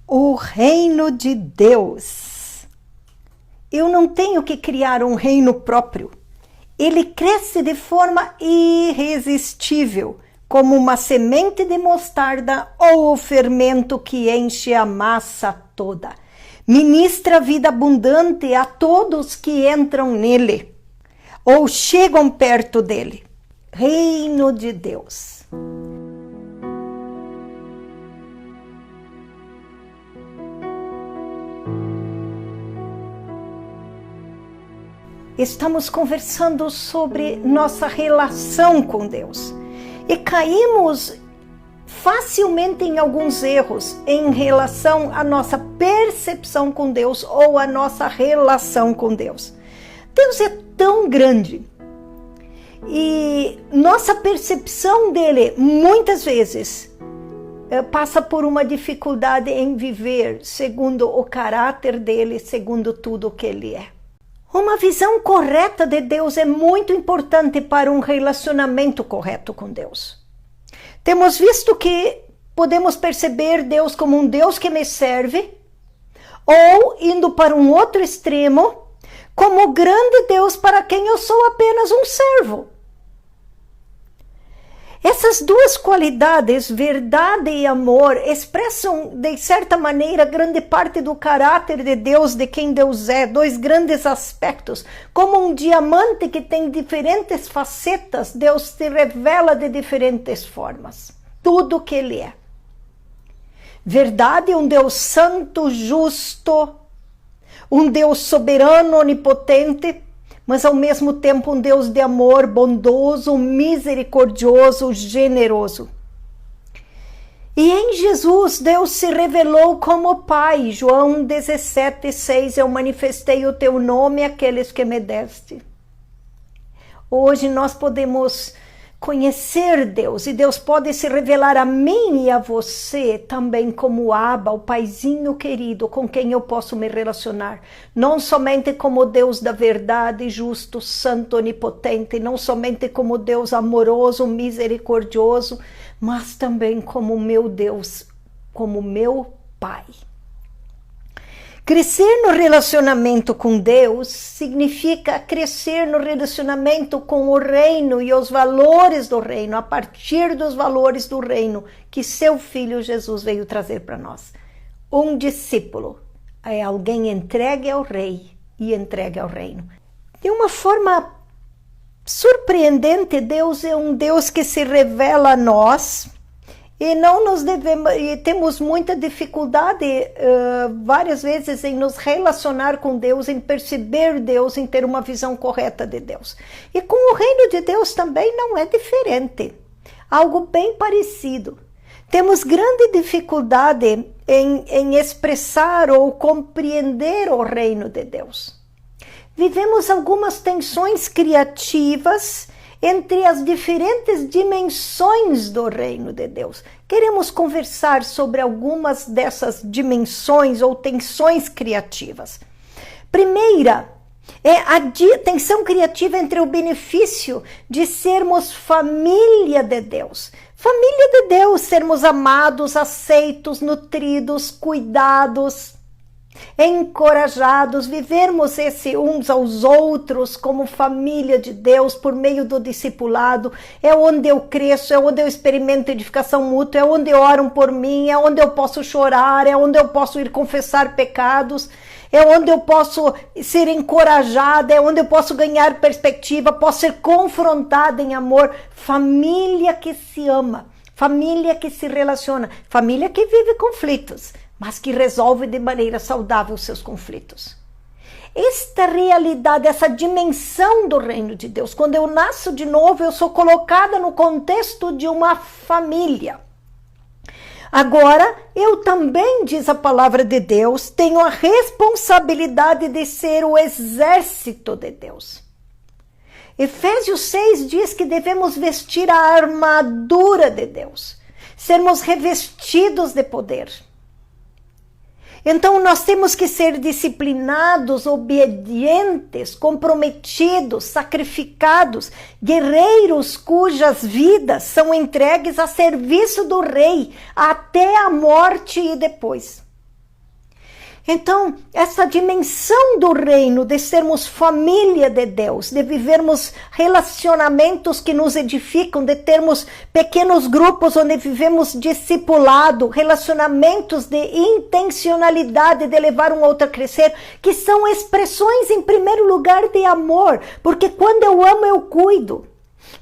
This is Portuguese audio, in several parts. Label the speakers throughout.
Speaker 1: O reino de Deus. Eu não tenho que criar um reino próprio. Ele cresce de forma irresistível, como uma semente de mostarda ou o fermento que enche a massa toda. Ministra vida abundante a todos que entram nele ou chegam perto dele. Reino de Deus. Estamos conversando sobre nossa relação com Deus e caímos facilmente em alguns erros em relação à nossa percepção com Deus ou à nossa relação com Deus. Deus é tão grande e nossa percepção dele muitas vezes passa por uma dificuldade em viver segundo o caráter dele, segundo tudo o que ele é. Uma visão correta de Deus é muito importante para um relacionamento correto com Deus. Temos visto que podemos perceber Deus como um Deus que me serve, ou indo para um outro extremo, como o grande Deus para quem eu sou apenas um servo. Essas duas qualidades, verdade e amor, expressam de certa maneira grande parte do caráter de Deus, de quem Deus é, dois grandes aspectos. Como um diamante que tem diferentes facetas, Deus se revela de diferentes formas. Tudo que ele é. Verdade, um Deus santo, justo, um Deus soberano, onipotente, mas ao mesmo tempo um Deus de amor, bondoso, misericordioso, generoso. E em Jesus, Deus se revelou como Pai. João 17,6, eu manifestei o teu nome àqueles que me deste. Hoje nós podemos conhecer Deus, e Deus pode se revelar a mim e a você também como Abba, o paizinho querido com quem eu posso me relacionar, não somente como Deus da verdade, justo, santo, onipotente, não somente como Deus amoroso, misericordioso, mas também como meu Deus, como meu Pai. Crescer no relacionamento com Deus significa crescer no relacionamento com o reino e os valores do reino, a partir dos valores do reino que seu Filho Jesus veio trazer para nós. Um discípulo é alguém entregue ao Rei e entregue ao reino. De uma forma surpreendente, Deus é um Deus que se revela a nós, e não nos devemos, e temos muita dificuldade várias vezes em nos relacionar com Deus, em perceber Deus, em ter uma visão correta de Deus. E com o reino de Deus também não é diferente. Algo bem parecido. Temos grande dificuldade em expressar ou compreender o reino de Deus. Vivemos algumas tensões criativas entre as diferentes dimensões do reino de Deus. Queremos conversar sobre algumas dessas dimensões ou tensões criativas. Primeira é a tensão criativa entre o benefício de sermos família de Deus. Família de Deus, sermos amados, aceitos, nutridos, cuidados, encorajados, vivermos esse uns aos outros como família de Deus por meio do discipulado. É onde eu cresço, é onde eu experimento edificação mútua, é onde oram por mim, é onde eu posso chorar, é onde eu posso ir confessar pecados, é onde eu posso ser encorajada, é onde eu posso ganhar perspectiva, posso ser confrontada em amor. Família que se ama, família que se relaciona, família que vive conflitos, mas que resolve de maneira saudável seus conflitos. Esta realidade, essa dimensão do reino de Deus, quando eu nasço de novo, eu sou colocada no contexto de uma família. Agora, eu também, diz a palavra de Deus, tenho a responsabilidade de ser o exército de Deus. Efésios 6 diz que devemos vestir a armadura de Deus, sermos revestidos de poder. Então nós temos que ser disciplinados, obedientes, comprometidos, sacrificados, guerreiros cujas vidas são entregues a serviço do Rei até a morte e depois. Então, essa dimensão do reino, de sermos família de Deus, de vivermos relacionamentos que nos edificam, de termos pequenos grupos onde vivemos discipulado, relacionamentos de intencionalidade, de levar um outro a crescer, que são expressões, em primeiro lugar, de amor, porque quando eu amo, eu cuido.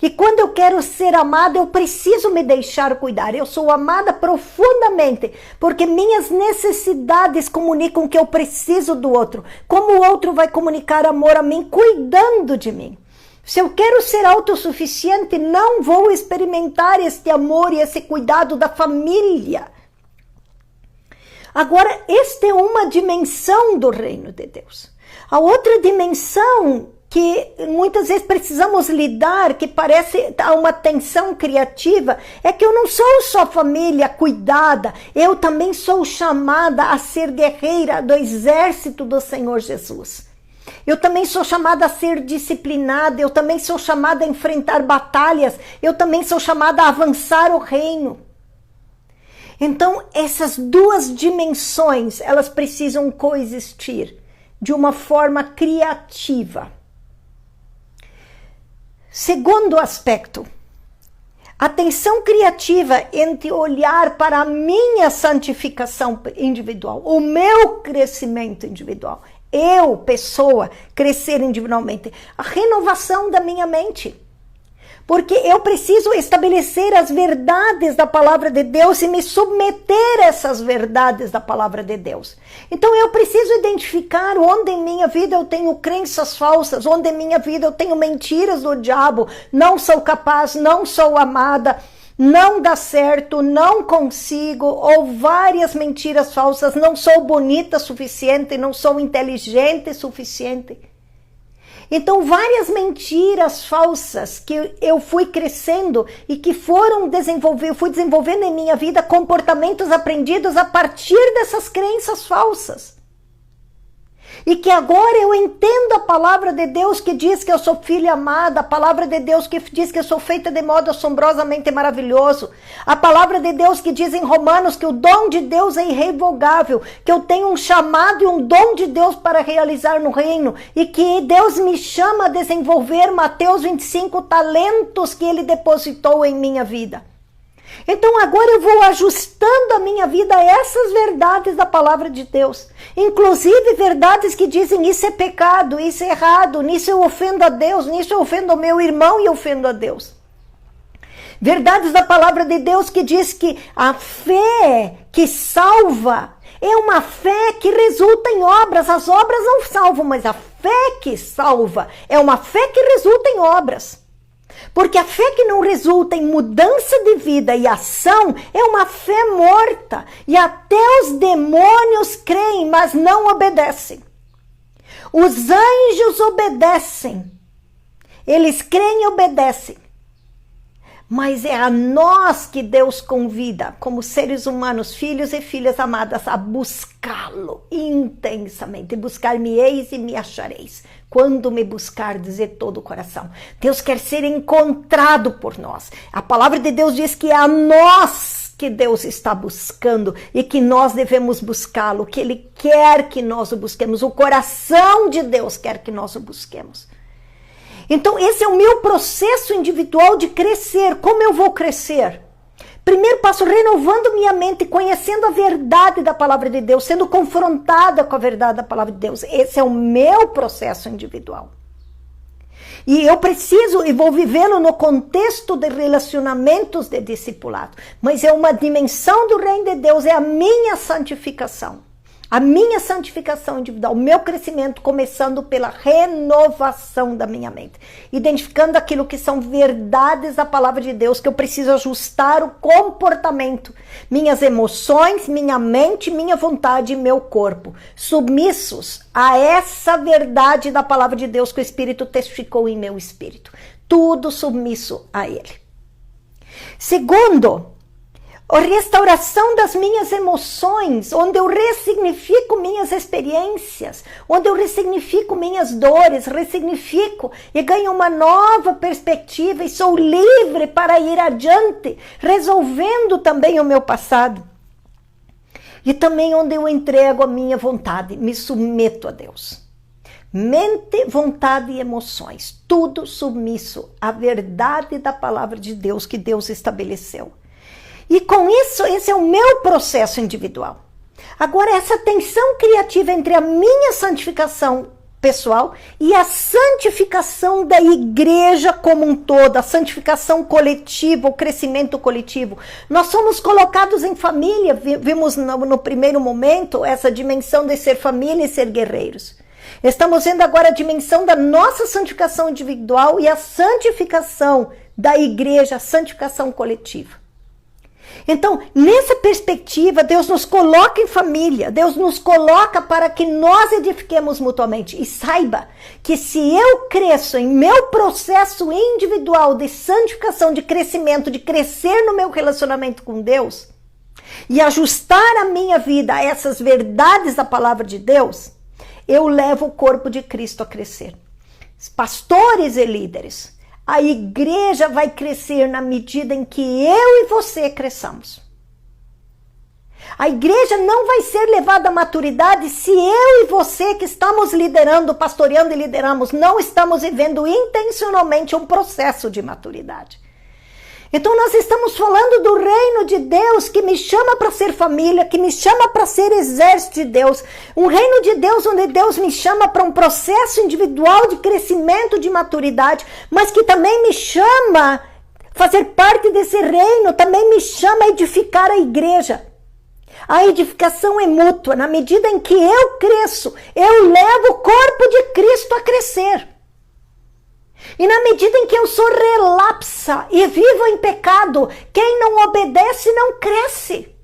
Speaker 1: E quando eu quero ser amada, eu preciso me deixar cuidar. Eu sou amada profundamente, porque minhas necessidades comunicam que eu preciso do outro. Como o outro vai comunicar amor a mim, cuidando de mim? Se eu quero ser autossuficiente, não vou experimentar este amor e esse cuidado da família. Agora, esta é uma dimensão do reino de Deus. A outra dimensão que muitas vezes precisamos lidar, que parece uma tensão criativa, é que eu não sou só família cuidada, eu também sou chamada a ser guerreira do exército do Senhor Jesus. Eu também sou chamada a ser disciplinada, eu também sou chamada a enfrentar batalhas, eu também sou chamada a avançar o reino. Então, essas duas dimensões, elas precisam coexistir de uma forma criativa. Segundo aspecto, a tensão criativa entre olhar para a minha santificação individual, o meu crescimento individual, eu, pessoa, crescer individualmente, a renovação da minha mente. Porque eu preciso estabelecer as verdades da palavra de Deus e me submeter a essas verdades da palavra de Deus. Então eu preciso identificar onde em minha vida eu tenho crenças falsas, onde em minha vida eu tenho mentiras do diabo, não sou capaz, não sou amada, não dá certo, não consigo, ou várias mentiras falsas, não sou bonita o suficiente, não sou inteligente o suficiente. Então, várias mentiras falsas que eu fui crescendo e que fui desenvolvendo em minha vida comportamentos aprendidos a partir dessas crenças falsas. E que agora eu entendo a palavra de Deus que diz que eu sou filha amada, a palavra de Deus que diz que eu sou feita de modo assombrosamente maravilhoso, a palavra de Deus que diz em Romanos que o dom de Deus é irrevogável, que eu tenho um chamado e um dom de Deus para realizar no reino, e que Deus me chama a desenvolver, Mateus 25, talentos que Ele depositou em minha vida. Então agora eu vou ajustando a minha vida a essas verdades da palavra de Deus. Inclusive verdades que dizem isso é pecado, isso é errado, nisso eu ofendo a Deus, nisso eu ofendo o meu irmão e ofendo a Deus. Verdades da palavra de Deus que diz que a fé que salva é uma fé que resulta em obras. As obras não salvam, mas a fé que salva é uma fé que resulta em obras. Porque a fé que não resulta em mudança de vida e ação é uma fé morta. E até os demônios creem, mas não obedecem. Os anjos obedecem. Eles creem e obedecem. Mas é a nós que Deus convida, como seres humanos, filhos e filhas amadas, a buscá-lo intensamente. Buscar-me-eis e me achareis, quando me buscardes de todo o coração. Deus quer ser encontrado por nós. A palavra de Deus diz que é a nós que Deus está buscando e que nós devemos buscá-lo, que Ele quer que nós o busquemos. O coração de Deus quer que nós o busquemos. Então, esse é o meu processo individual de crescer. Como eu vou crescer? Primeiro passo, renovando minha mente, conhecendo a verdade da palavra de Deus, sendo confrontada com a verdade da palavra de Deus. Esse é o meu processo individual. E eu preciso, e vou vivê-lo no contexto de relacionamentos de discipulado. Mas é uma dimensão do reino de Deus, é a minha santificação. A minha santificação individual, o meu crescimento, começando pela renovação da minha mente. Identificando aquilo que são verdades da palavra de Deus, que eu preciso ajustar o comportamento, minhas emoções, minha mente, minha vontade e meu corpo. Submissos a essa verdade da palavra de Deus que o Espírito testificou em meu espírito. Tudo submisso a Ele. Segundo, a restauração das minhas emoções, onde eu ressignifico minhas experiências, onde eu ressignifico minhas dores, ressignifico e ganho uma nova perspectiva e sou livre para ir adiante, resolvendo também o meu passado. E também onde eu entrego a minha vontade, me submeto a Deus. Mente, vontade e emoções, tudo submisso à verdade da palavra de Deus que Deus estabeleceu. E com isso, esse é o meu processo individual. Agora, essa tensão criativa entre a minha santificação pessoal e a santificação da igreja como um todo, a santificação coletiva, o crescimento coletivo. Nós somos colocados em família, vimos no primeiro momento essa dimensão de ser família e ser guerreiros. Estamos vendo agora a dimensão da nossa santificação individual e a santificação da igreja, a santificação coletiva. Então, nessa perspectiva, Deus nos coloca em família, Deus nos coloca para que nós edifiquemos mutuamente. E saiba que se eu cresço em meu processo individual de santificação, de crescimento, de crescer no meu relacionamento com Deus, e ajustar a minha vida a essas verdades da palavra de Deus, eu levo o corpo de Cristo a crescer. Pastores e líderes, a igreja vai crescer na medida em que eu e você cresçamos. A igreja não vai ser levada à maturidade se eu e você que estamos liderando, pastoreando e lideramos, não estamos vivendo intencionalmente um processo de maturidade. Então nós estamos falando do reino de Deus que me chama para ser família, que me chama para ser exército de Deus. Um reino de Deus onde Deus me chama para um processo individual de crescimento, de maturidade, mas que também me chama a fazer parte desse reino, também me chama a edificar a igreja. A edificação é mútua. Na medida em que eu cresço, eu levo o corpo de Cristo a crescer. E na medida em que eu sou relapsa e vivo em pecado, quem não obedece não cresce.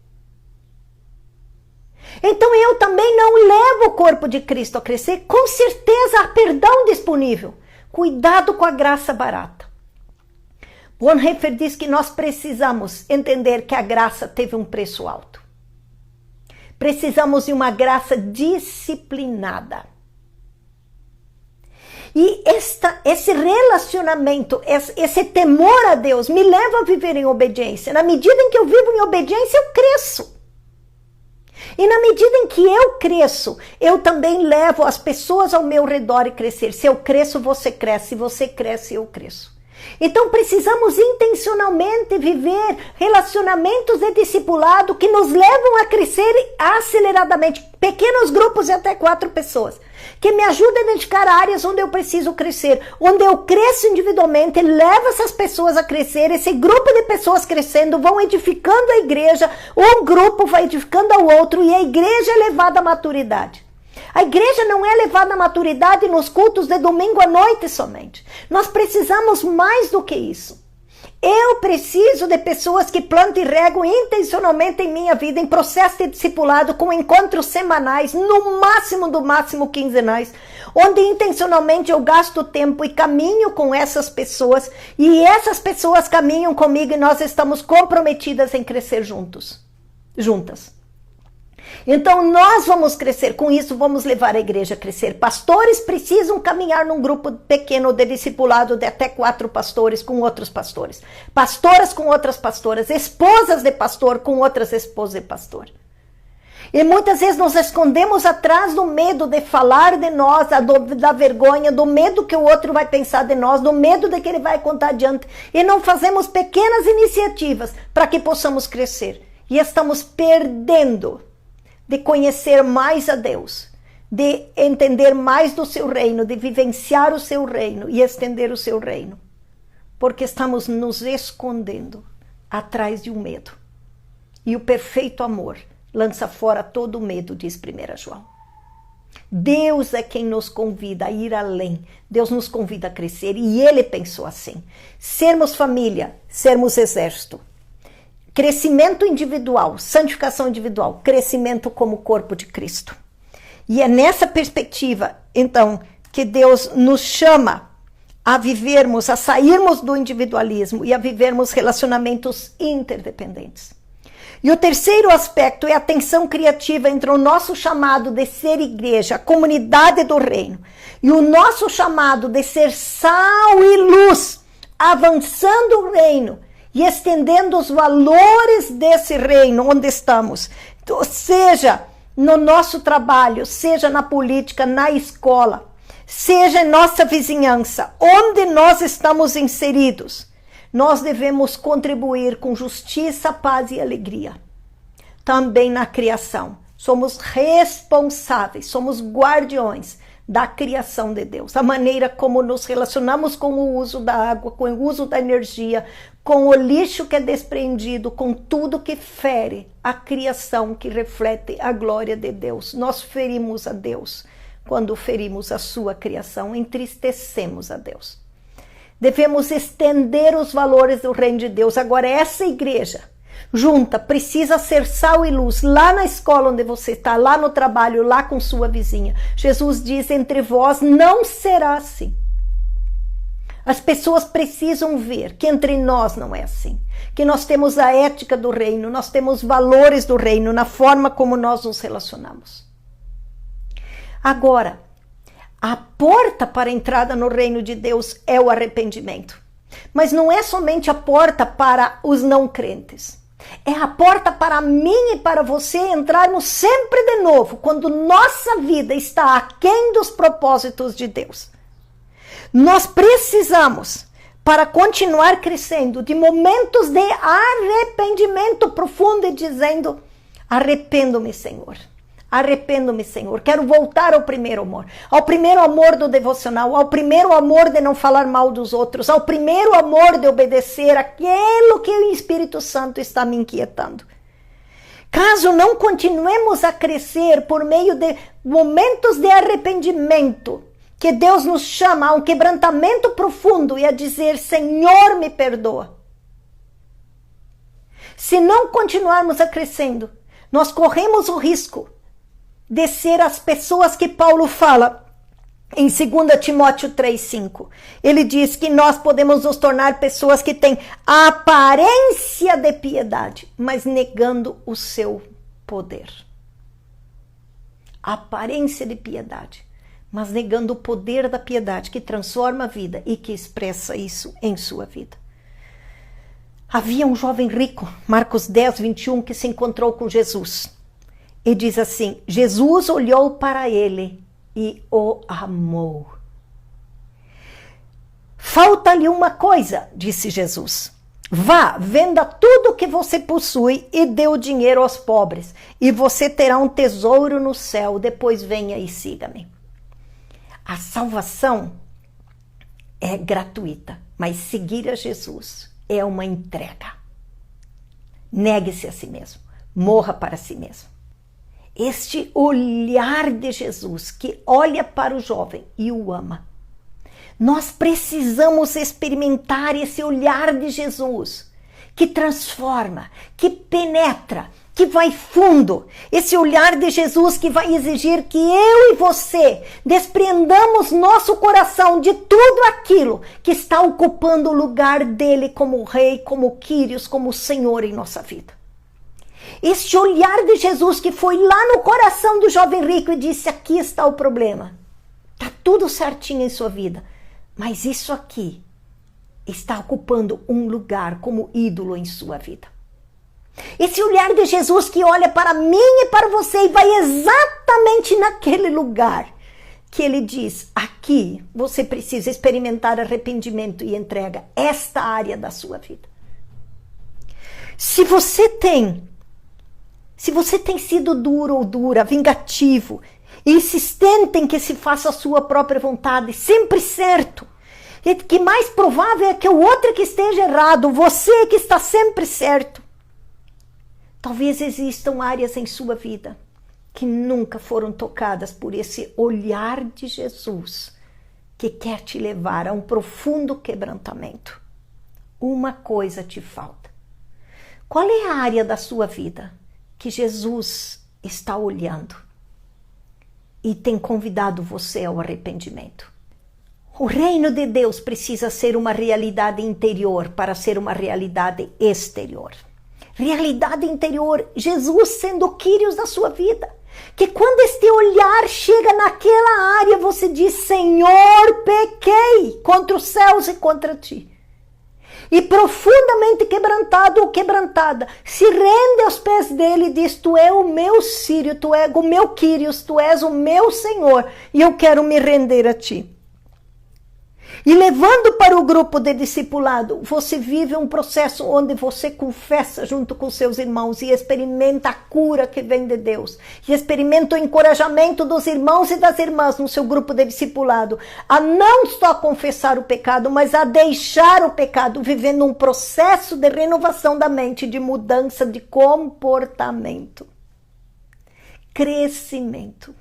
Speaker 1: Então eu também não levo o corpo de Cristo a crescer. Com certeza há perdão disponível. Cuidado com a graça barata. Bonhoeffer diz que nós precisamos entender que a graça teve um preço alto. Precisamos de uma graça disciplinada. E esse relacionamento, esse temor a Deus me leva a viver em obediência. Na medida em que eu vivo em obediência, eu cresço. E na medida em que eu cresço, eu também levo as pessoas ao meu redor a crescer. Se eu cresço, você cresce. Se você cresce, eu cresço. Então precisamos intencionalmente viver relacionamentos de discipulado que nos levam a crescer aceleradamente. Pequenos grupos de até 4 pessoas. Que me ajudem a identificar áreas onde eu preciso crescer. Onde eu cresço individualmente, levo essas pessoas a crescer. Esse grupo de pessoas crescendo vão edificando a igreja. Um grupo vai edificando ao outro e a igreja é levada à maturidade. A igreja não é levada à maturidade nos cultos de domingo à noite somente. Nós precisamos mais do que isso. Eu preciso de pessoas que plantam e regam intencionalmente em minha vida, em processo de discipulado, com encontros semanais, no máximo do máximo quinzenais, onde intencionalmente eu gasto tempo e caminho com essas pessoas, e essas pessoas caminham comigo e nós estamos comprometidas em crescer juntas. Então nós vamos crescer, com isso vamos levar a igreja a crescer. Pastores precisam caminhar num grupo pequeno de discipulado de até 4 pastores com outros pastores. Pastoras com outras pastoras, esposas de pastor com outras esposas de pastor. E muitas vezes nos escondemos atrás do medo de falar de nós, da vergonha, do medo que o outro vai pensar de nós, do medo de que ele vai contar adiante. E não fazemos pequenas iniciativas para que possamos crescer. E estamos perdendo de conhecer mais a Deus, de entender mais do seu reino, de vivenciar o seu reino e estender o seu reino. Porque estamos nos escondendo atrás de um medo. E o perfeito amor lança fora todo o medo, diz 1 João. Deus é quem nos convida a ir além. Deus nos convida a crescer e Ele pensou assim. Sermos família, sermos exército. Crescimento individual, santificação individual, crescimento como corpo de Cristo. E é nessa perspectiva, então, que Deus nos chama a vivermos, a sairmos do individualismo e a vivermos relacionamentos interdependentes. E o terceiro aspecto é a tensão criativa entre o nosso chamado de ser igreja, a comunidade do reino, e o nosso chamado de ser sal e luz, avançando o reino, e estendendo os valores desse reino onde estamos. seja no nosso trabalho, seja na política, na escola, seja em nossa vizinhança, onde nós estamos inseridos, nós devemos contribuir com justiça, paz e alegria. Também na criação, somos responsáveis, somos guardiões da criação de Deus. A maneira como nos relacionamos com o uso da água, com o uso da energia, com o lixo que é despreendido, com tudo que fere a criação que reflete a glória de Deus. Nós ferimos a Deus. Quando ferimos a sua criação, entristecemos a Deus. Devemos estender os valores do reino de Deus. Agora, essa igreja junta precisa ser sal e luz lá na escola onde você está, lá no trabalho, lá com sua vizinha. Jesus diz, entre vós não será assim. As pessoas precisam ver que entre nós não é assim. Que nós temos a ética do reino, nós temos valores do reino na forma como nós nos relacionamos. Agora, a porta para a entrada no reino de Deus é o arrependimento. Mas não é somente a porta para os não crentes. É a porta para mim e para você entrarmos sempre de novo, quando nossa vida está aquém dos propósitos de Deus. Nós precisamos, para continuar crescendo, de momentos de arrependimento profundo e dizendo, arrependo-me, Senhor. Arrependo-me, Senhor. Quero voltar ao primeiro amor do devocional, ao primeiro amor de não falar mal dos outros, ao primeiro amor de obedecer aquilo que o Espírito Santo está me inquietando. Caso não continuemos a crescer por meio de momentos de arrependimento, que Deus nos chama a um quebrantamento profundo e a dizer, Senhor, me perdoa. Se não continuarmos a crescendo, nós corremos o risco de ser as pessoas que Paulo fala em 2 Timóteo 3,5. Ele diz que nós podemos nos tornar pessoas que têm a aparência de piedade, mas negando o seu poder. A aparência de piedade, mas negando o poder da piedade que transforma a vida e que expressa isso em sua vida. Havia um jovem rico, Marcos 10, 21, que se encontrou com Jesus. E diz assim, Jesus olhou para ele e o amou. Falta-lhe uma coisa, disse Jesus. Vá, venda tudo que você possui e dê o dinheiro aos pobres, e você terá um tesouro no céu, depois venha e siga-me. A salvação é gratuita, mas seguir a Jesus é uma entrega. Negue-se a si mesmo, morra para si mesmo. Este olhar de Jesus que olha para o jovem e o ama. Nós precisamos experimentar esse olhar de Jesus que transforma, que penetra, que vai fundo. Esse olhar de Jesus que vai exigir que eu e você despreendamos nosso coração de tudo aquilo que está ocupando o lugar dele como rei, como Quírios, como Senhor em nossa vida. Este olhar de Jesus que foi lá no coração do jovem rico e disse, aqui está o problema. Está tudo certinho em sua vida, mas isso aqui está ocupando um lugar como ídolo em sua vida. Esse olhar de Jesus que olha para mim e para você e vai exatamente naquele lugar que ele diz, aqui você precisa experimentar arrependimento e entrega, esta área da sua vida. Se você tem sido duro ou dura, vingativo, insistente em que se faça a sua própria vontade, sempre certo, e que mais provável é que o outro que esteja errado, você que está sempre certo. Talvez existam áreas em sua vida que nunca foram tocadas por esse olhar de Jesus, que quer te levar a um profundo quebrantamento. Uma coisa te falta. Qual é a área da sua vida que Jesus está olhando e tem convidado você ao arrependimento? O reino de Deus precisa ser uma realidade interior para ser uma realidade exterior. Realidade interior, Jesus sendo o Quírios da sua vida. Que quando este olhar chega naquela área, você diz, Senhor, pequei contra os céus e contra ti. e profundamente quebrantado ou quebrantada, se rende aos pés dele e diz: tu és o meu Sírio, tu és o meu Quírios, tu és o meu Senhor, e eu quero me render a ti. E levando para o grupo de discipulado, você vive um processo onde você confessa junto com seus irmãos e experimenta a cura que vem de Deus. E experimenta o encorajamento dos irmãos e das irmãs no seu grupo de discipulado a não só confessar o pecado, mas a deixar o pecado, vivendo um processo de renovação da mente, de mudança de comportamento. Crescimento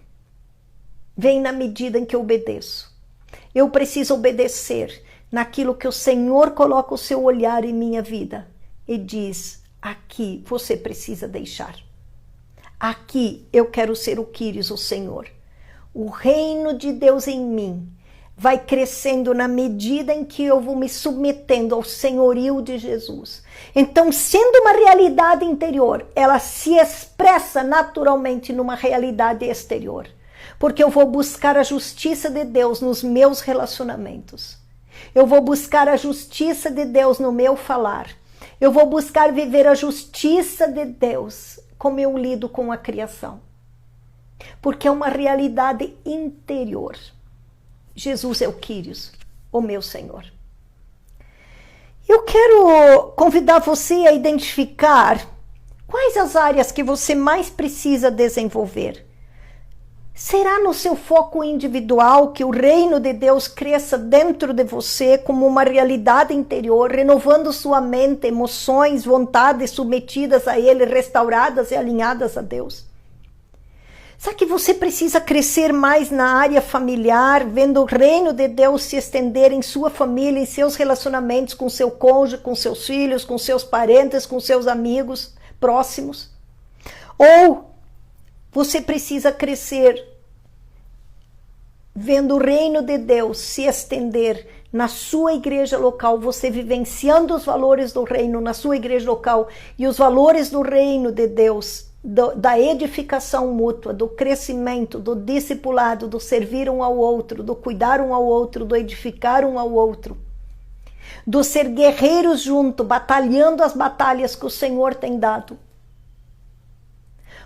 Speaker 1: vem na medida em que eu obedeço. Eu preciso obedecer naquilo que o Senhor coloca o seu olhar em minha vida e diz: aqui você precisa deixar. Aqui eu quero ser o Quírios, o Senhor. O reino de Deus em mim vai crescendo na medida em que eu vou me submetendo ao senhorio de Jesus. Então, sendo uma realidade interior, ela se expressa naturalmente numa realidade exterior. Porque eu vou buscar a justiça de Deus nos meus relacionamentos. Eu vou buscar a justiça de Deus no meu falar. Eu vou buscar viver a justiça de Deus como eu lido com a criação. Porque é uma realidade interior. Jesus é o Quírios, o meu Senhor. Eu quero convidar você a identificar quais as áreas que você mais precisa desenvolver. Será no seu foco individual que o reino de Deus cresça dentro de você como uma realidade interior, renovando sua mente, emoções, vontades submetidas a Ele, restauradas e alinhadas a Deus? Será que você precisa crescer mais na área familiar, vendo o reino de Deus se estender em sua família, em seus relacionamentos com seu cônjuge, com seus filhos, com seus parentes, com seus amigos próximos? Ou você precisa crescer vendo o reino de Deus se estender na sua igreja local, você vivenciando os valores do reino na sua igreja local e os valores do reino de Deus, da edificação mútua, do crescimento, do discipulado, do servir um ao outro, do cuidar um ao outro, do edificar um ao outro, do ser guerreiros junto, batalhando as batalhas que o Senhor tem dado?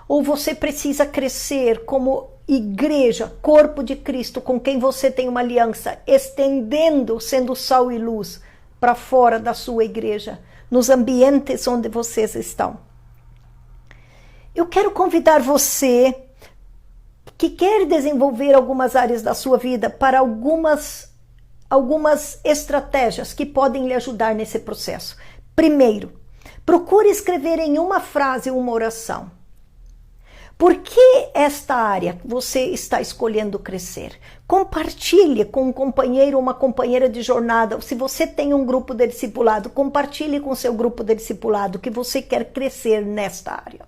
Speaker 1: Ou você precisa crescer como igreja, corpo de Cristo, com quem você tem uma aliança, estendendo, sendo sal e luz para fora da sua igreja, nos ambientes onde vocês estão? Eu quero convidar você que quer desenvolver algumas áreas da sua vida para algumas estratégias que podem lhe ajudar nesse processo. Primeiro, procure escrever em uma frase uma oração. Por que esta área você está escolhendo crescer? Compartilhe com um companheiro ou uma companheira de jornada. Se você tem um grupo de discipulado, compartilhe com seu grupo de discipulado que você quer crescer nesta área.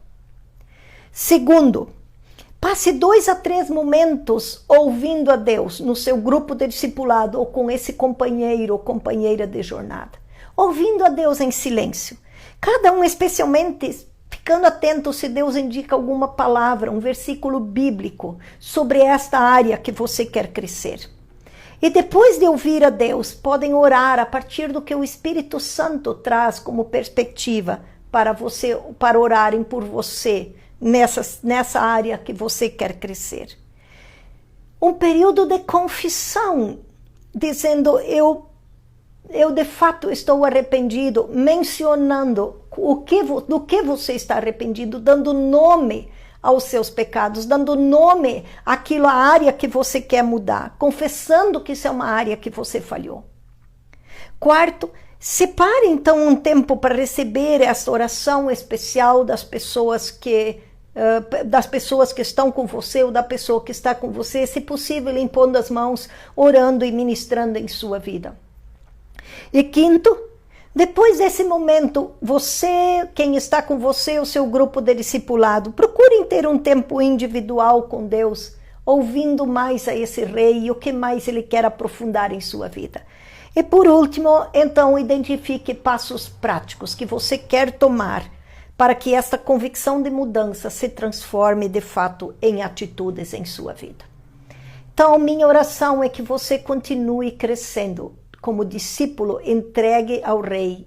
Speaker 1: Segundo, passe 2 a 3 momentos ouvindo a Deus no seu grupo de discipulado ou com esse companheiro ou companheira de jornada. Ouvindo a Deus em silêncio. Cada um especialmente ficando atento se Deus indica alguma palavra, um versículo bíblico sobre esta área que você quer crescer. E depois de ouvir a Deus, podem orar a partir do que o Espírito Santo traz como perspectiva para orarem por você nessa área que você quer crescer. Um período de confissão, dizendo eu de fato estou arrependido, mencionando do que você está arrependido, dando nome aos seus pecados, dando nome àquela área que você quer mudar, confessando que isso é uma área que você falhou. Quarto, separe então um tempo para receber essa oração especial das pessoas que estão com você ou da pessoa que está com você, se possível impondo as mãos, orando e ministrando em sua vida. E quinto, depois desse momento, você, quem está com você, o seu grupo de discipulado, procurem ter um tempo individual com Deus, ouvindo mais a esse rei e o que mais ele quer aprofundar em sua vida. E por último, então, identifique passos práticos que você quer tomar para que esta convicção de mudança se transforme de fato em atitudes em sua vida. Então, minha oração é que você continue crescendo como discípulo, entregue ao Rei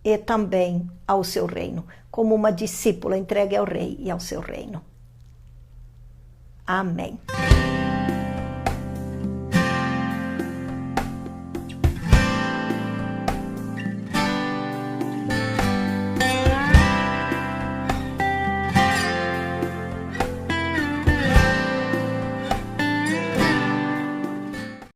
Speaker 1: e também ao seu reino. Como uma discípula, entregue ao Rei e ao seu reino. Amém.